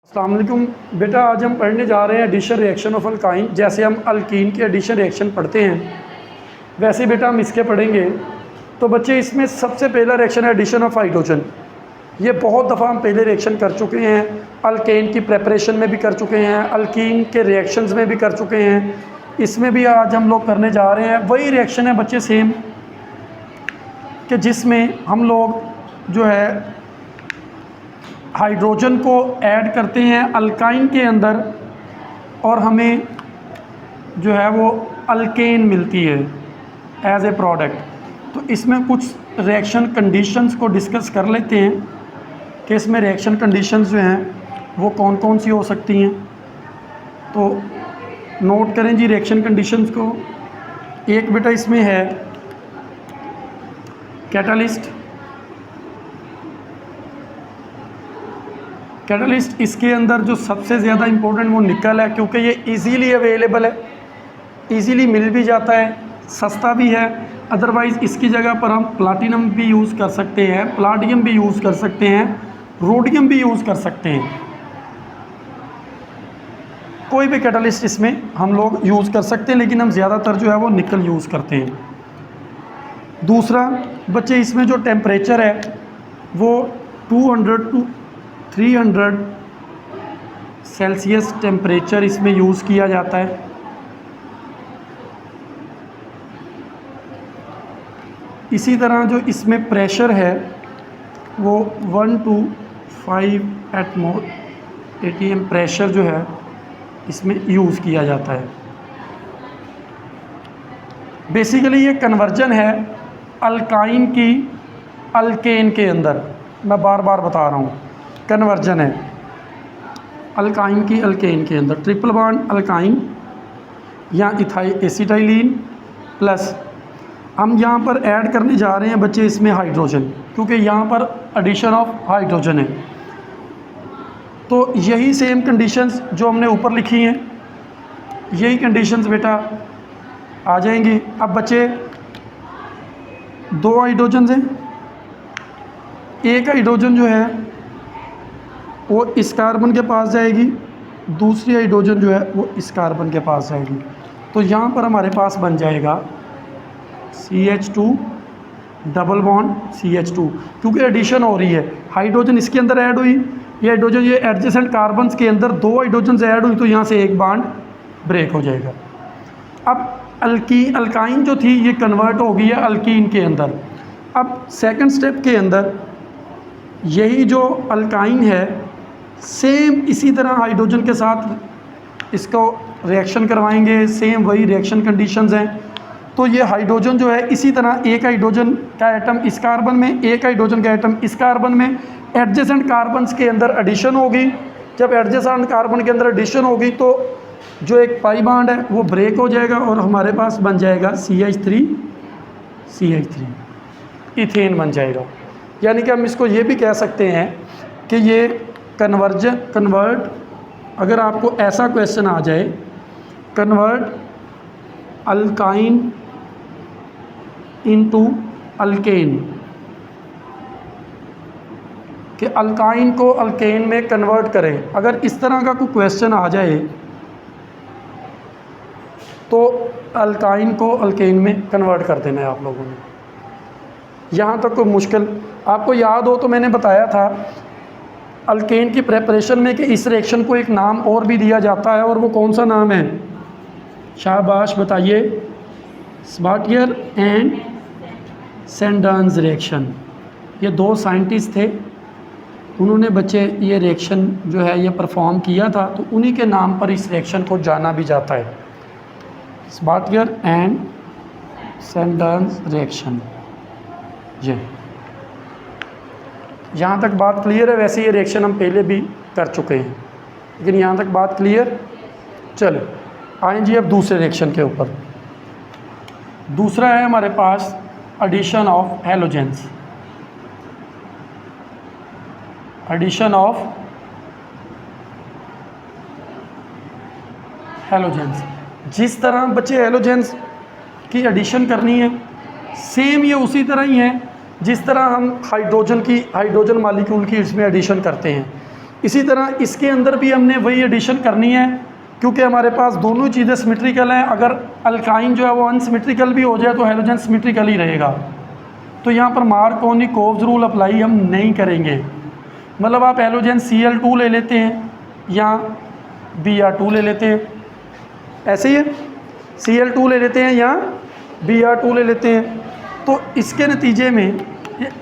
अस्सलाम वालेकुम बेटा, आज हम पढ़ने जा रहे हैं एडिशन रिएक्शन ऑफ अल्काइन। जैसे हम अल्कीन के एडिशन रिएक्शन पढ़ते हैं वैसे बेटा हम इसके पढ़ेंगे। तो बच्चे इसमें सबसे पहला रिएक्शन है एडिशन ऑफ हाइड्रोजन। ये बहुत दफ़ा हम पहले रिएक्शन कर चुके हैं, अल्केन की प्रेपरेशन में भी कर चुके हैं, अल्कीन के रिएक्शंस में भी कर चुके हैं। इसमें भी आज हम लोग करने जा रहे हैं। वही रिएक्शन है बच्चे सेम, कि जिसमें हम लोग जो है हाइड्रोजन को ऐड करते हैं अल्काइन के अंदर और हमें जो है वो अल्केन मिलती है एज ए प्रोडक्ट। तो इसमें कुछ रिएक्शन कंडीशंस को डिस्कस कर लेते हैं कि इसमें रिएक्शन कंडीशंस जो हैं वो कौन कौन सी हो सकती हैं। तो नोट करें जी रिएक्शन कंडीशंस को। एक बेटा इसमें है कैटलिस्ट। कैटलिस्ट इसके अंदर जो सबसे ज़्यादा इम्पोर्टेंट वो निकल है, क्योंकि ये इजीली अवेलेबल है, इजीली मिल भी जाता है, सस्ता भी है। अदरवाइज़ इसकी जगह पर हम प्लाटिनम भी यूज़ कर सकते हैं, प्लाटियम भी यूज़ कर सकते हैं, रोडियम भी यूज़ कर सकते हैं। कोई भी कैटलिस्ट इसमें हम लोग यूज़ कर सकते हैं, लेकिन हम ज़्यादातर जो है वो निकल यूज़ करते हैं। दूसरा बच्चे इसमें जो टेम्परेचर है वो 200 टू 300 सेल्सियस टेम्परेचर इसमें यूज़ किया जाता है। इसी तरह जो इसमें प्रेशर है वो 1 to 5 atm प्रेशर जो है इसमें यूज़ किया जाता है। बेसिकली ये कन्वर्जन है अल्काइन की अल्केन के अंदर। मैं बार बार बता रहा हूँ, कन्वर्जन है अल्काइन की अल्केन के अंदर। ट्रिपल बॉन्ड अल्काइन या एसिटाइलिन प्लस हम यहाँ पर ऐड करने जा रहे हैं बच्चे इसमें हाइड्रोजन, क्योंकि यहाँ पर एडिशन ऑफ हाइड्रोजन है। तो यही सेम कंडीशंस जो हमने ऊपर लिखी हैं, यही कंडीशंस बेटा आ जाएंगी। अब बच्चे दो हाइड्रोजन हैं, एक हाइड्रोजन जो है वो इस कार्बन के पास जाएगी, दूसरी हाइड्रोजन जो है वो इस कार्बन के पास जाएगी। तो यहाँ पर हमारे पास बन जाएगा CH2 डबल बॉन्ड CH2, क्योंकि एडिशन हो रही है। हाइड्रोजन इसके अंदर ऐड हुई, ये हाइड्रोजन ये एडजेसेंट कार्बन्स के अंदर दो हाइड्रोजन ऐड हुई, तो यहाँ से एक बॉन्ड ब्रेक हो जाएगा। अब अल्काइन जो थी ये कन्वर्ट हो गई है अल्कीन के अंदर। अब सेकंड स्टेप के अंदर यही जो अल्काइन है सेम इसी तरह हाइड्रोजन के साथ इसको रिएक्शन करवाएंगे, सेम वही रिएक्शन कंडीशंस हैं। तो ये हाइड्रोजन जो है इसी तरह एक हाइड्रोजन का एटम इस कार्बन में, एक हाइड्रोजन का एटम इस कार्बन में, एडजेसेंट कार्बन्स के अंदर एडिशन होगी। जब एडजेसेंट कार्बन के अंदर एडिशन होगी तो जो एक पाई बॉन्ड है वो ब्रेक हो जाएगा और हमारे पास बन जाएगा CH3 इथेन बन जाएगा। यानी कि हम इसको ये भी कह सकते हैं कि ये कन्वर्ट, अगर आपको ऐसा क्वेश्चन आ जाए, कन्वर्ट अल्काइन इनटू अल्केन, कि अल्काइन को अल्केन में कन्वर्ट करें, अगर इस तरह का कोई क्वेश्चन आ जाए तो अल्काइन को अल्केन में कन्वर्ट कर देना है आप लोगों ने। यहाँ तक कोई मुश्किल आपको याद हो तो मैंने बताया था अल्केन की प्रेपरेशन में कि इस रिएक्शन को एक नाम और भी दिया जाता है, और वो कौन सा नाम है? शाबाश बताइए। स्बाटियर एंड सेंडान्स रिएक्शन। ये दो साइंटिस्ट थे, उन्होंने बच्चे ये रिएक्शन जो है ये परफॉर्म किया था, तो उन्हीं के नाम पर इस रिएक्शन को जाना भी जाता है, स्बाटियर एंड सेंडान्स रिएक्शन। ये यहाँ तक बात क्लियर है? वैसे ये रिएक्शन हम पहले भी कर चुके हैं, लेकिन यहाँ तक बात क्लियर। चलो आएँ जी अब दूसरे रिएक्शन के ऊपर। दूसरा है हमारे पास addition of halogens. Addition of halogens. जिस तरह बच्चे हैलोजेंस की एडिशन करनी है सेम ये उसी तरह ही है जिस तरह हम हाइड्रोजन मॉलिक्यूल की इसमें एडिशन करते हैं। इसी तरह इसके अंदर भी हमने वही एडिशन करनी है, क्योंकि हमारे पास दोनों चीज़ें सिमेट्रिकल हैं। अगर अल्काइन जो है वो अनसिमेट्रिकल भी हो जाए तो हैलोजन सिमेट्रिकल ही रहेगा। तो यहाँ पर मार्कोनी-कोव्स रूल अप्लाई हम नहीं करेंगे। मतलब आप हैलोजन Cl2 ले लेते हैं या Br2 ले लेते हैं, ऐसे ही है, Cl2 ले लेते हैं या Br2 ले लेते हैं। तो इसके नतीजे में,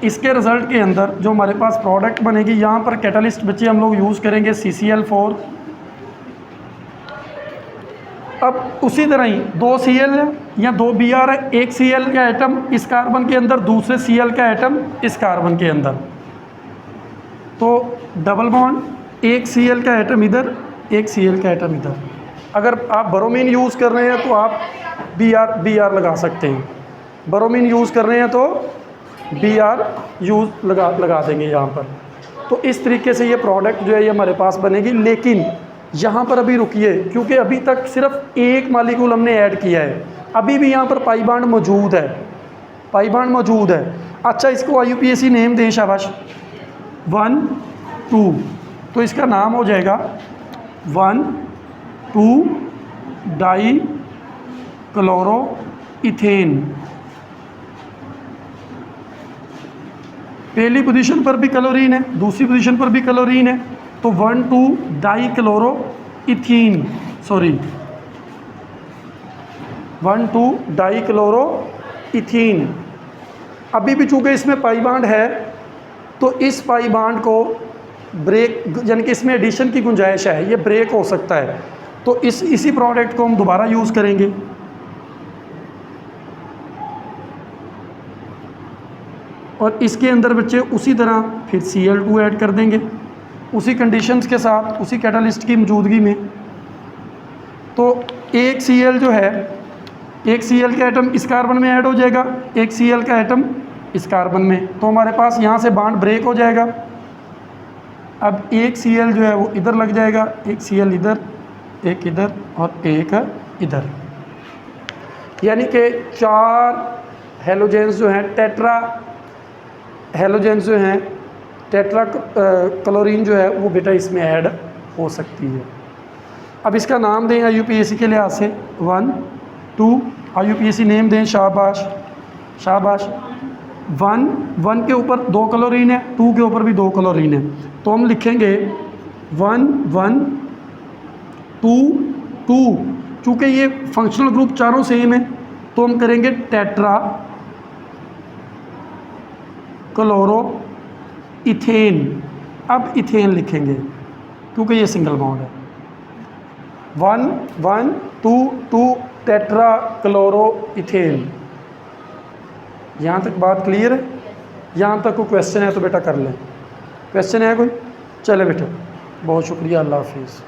इसके रिज़ल्ट के अंदर जो हमारे पास प्रोडक्ट बनेगी, यहाँ पर कैटलिस्ट बच्चे हम लोग यूज़ करेंगे CCl4। अब उसी तरह ही 2 Cl है या 2 Br है, एक Cl का एटम इस कार्बन के अंदर, दूसरे Cl का एटम इस कार्बन के अंदर, तो डबल बॉन्ड, एक Cl का एटम इधर, एक Cl का एटम इधर। अगर आप ब्रोमीन यूज़ कर रहे हैं तो आप Br लगा सकते हैं, ब्रोमीन यूज़ कर रहे हैं तो Br यूज़ लगा देंगे यहाँ पर। तो इस तरीके से ये प्रोडक्ट जो है ये हमारे पास बनेगी। लेकिन यहाँ पर अभी रुकिए, क्योंकि अभी तक सिर्फ एक मॉलिक्यूल हमने ऐड किया है, अभी भी यहाँ पर पाई बॉन्ड मौजूद है, पाई बॉन्ड मौजूद है। अच्छा, इसको IUPAC नेम दें, शाबाश, 1 2, तो इसका नाम हो जाएगा 1 2 डाई क्लोरो इथेन। पहली पोजीशन पर भी क्लोरीन है, दूसरी पोजीशन पर भी क्लोरीन है, तो 1 2 die chloro ethene, sorry 1 2 die chloro ethene. अभी भी चूँकि इसमें पाई बॉन्ड है तो इस पाई बॉन्ड को ब्रेक, यानी कि इसमें एडिशन की गुंजाइश है, ये ब्रेक हो सकता है। तो इसी प्रोडक्ट को हम दोबारा यूज़ करेंगे। और इसके अंदर बच्चे उसी तरह फिर Cl2 ऐड कर देंगे, उसी कंडीशंस के साथ, उसी कैटलिस्ट की मौजूदगी में। तो एक Cl जो है, एक Cl का एटम इस कार्बन में ऐड हो जाएगा, एक Cl का एटम इस कार्बन में, तो हमारे पास यहाँ से बॉन्ड ब्रेक हो जाएगा। अब एक Cl जो है वो इधर लग जाएगा, एक Cl इधर, एक इधर और एक इधर, यानी कि 4 हेलोजेंस जो हैं, टेट्रा हेलोजेंस जो हैं, टेट्रा क्लोरीन जो है वो बेटा इसमें ऐड हो सकती है। अब इसका नाम दें IUPAC के लिहाज से 1 2, IUPAC नेम दें, शाबाश शाबाश। 1 के ऊपर 2 क्लोरीन है, 2 के ऊपर भी 2 क्लोरीन है, तो हम लिखेंगे 1 1 2 2। चूँकि ये फंक्शनल ग्रुप चारों सेम है तो हम करेंगे टेट्रा क्लोरो इथेन। अब इथेन लिखेंगे क्योंकि ये सिंगल बॉन्ड है। 1 1 2 2 टेट्रा क्लोरो इथेन। यहाँ तक बात क्लियर है? यहाँ तक कोई क्वेश्चन है तो बेटा कर लें। क्वेश्चन है कोई? चले बेटा, बहुत शुक्रिया, अल्लाह हाफिज़।